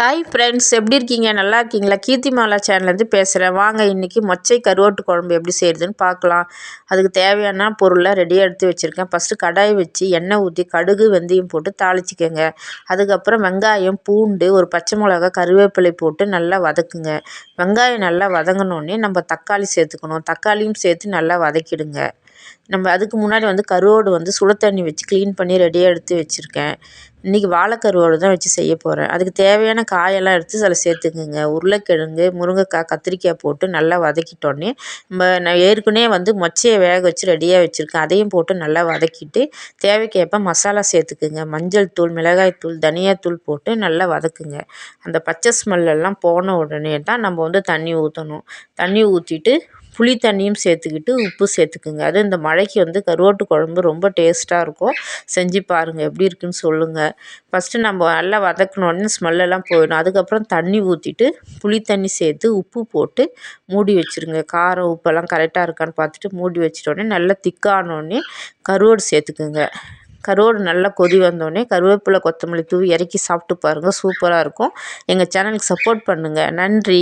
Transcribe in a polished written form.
Hi friends, எப்படி இருக்கீங்க? நல்லா இருக்கீங்களா? கீர்த்திமாலா சேனல்லேருந்து பேசுகிறேன். வாங்க இன்றைக்கி மொச்சை கருவாட்டு குழம்பு எப்படி செய்கிறதுன்னு பார்க்கலாம். அதுக்கு தேவையான பொருளை ரெடியாக எடுத்து வச்சுருக்கேன். ஃபஸ்ட்டு கடாய் வச்சு எண்ணெய் ஊற்றி கடுகு வெந்தயம் போட்டு தாளிச்சிக்கோங்க. அதுக்கப்புறம் வெங்காயம், பூண்டு, ஒரு பச்சை மிளகா, கருவேப்பிலை போட்டு நல்லா வதக்குங்க. வெங்காயம் நல்லா வதங்கினோடனே நம்ம தக்காளி சேர்த்துக்கணும். தக்காளியும் சேர்த்து நல்லா வதக்கிடுங்க. நம்ம அதுக்கு முன்னாடி கருவாடு சுடு தண்ணி வச்சு க்ளீன் பண்ணி ரெடியாக எடுத்து வச்சுருக்கேன். இன்றைக்கி வாழைக்கருவாடு தான் வச்சு செய்ய போகிறேன். அதுக்கு தேவையான காயெல்லாம் எடுத்து அதில் சேர்த்துக்குங்க. உருளைக்கிழங்கு, முருங்கைக்காய், கத்திரிக்காய் போட்டு நல்லா வதக்கிட்டோடனே நான் ஏற்கனவே மொச்சையை வேக வச்சு ரெடியாக வச்சுருக்கேன். அதையும் போட்டு நல்லா வதக்கிட்டு தேவைக்கேற்ப மசாலா சேர்த்துக்குங்க. மஞ்சள் தூள், மிளகாய் தூள், தனியாத்தூள் போட்டு நல்லா வதக்குங்க. அந்த பச்சை ஸ்மெல்லெல்லாம் போன உடனே தான் நம்ம தண்ணி ஊற்றணும். தண்ணி ஊற்றிட்டு புளி தண்ணியும் சேர்த்துக்கிட்டு உப்பு சேர்த்துக்குங்க. அது இந்த மழைக்கு கருவாட்டு குழம்பு ரொம்ப டேஸ்ட்டாக இருக்கும். செஞ்சு பாருங்கள், எப்படி இருக்குன்னு சொல்லுங்கள். ஃபஸ்ட்டு நம்ம நல்லா வதக்கினோடனே ஸ்மெல்லெல்லாம் போயிடும். அதுக்கப்புறம் தண்ணி ஊற்றிட்டு புளி தண்ணி சேர்த்து உப்பு போட்டு மூடி வச்சுருங்க. காரம் உப்பெல்லாம் கரெக்டாக இருக்கான்னு பார்த்துட்டு மூடி வச்சிட்டோடனே நல்லா திக்கானோடனே கருவாடு சேர்த்துக்குங்க. கருவாடு நல்லா கொதி வந்தோடனே கருவேப்பிலை, கொத்தமல்லி தூவி இறக்கி சாப்பிட்டு பாருங்கள். சூப்பராக இருக்கும். எங்கள் சேனலுக்கு சப்போர்ட் பண்ணுங்கள். நன்றி.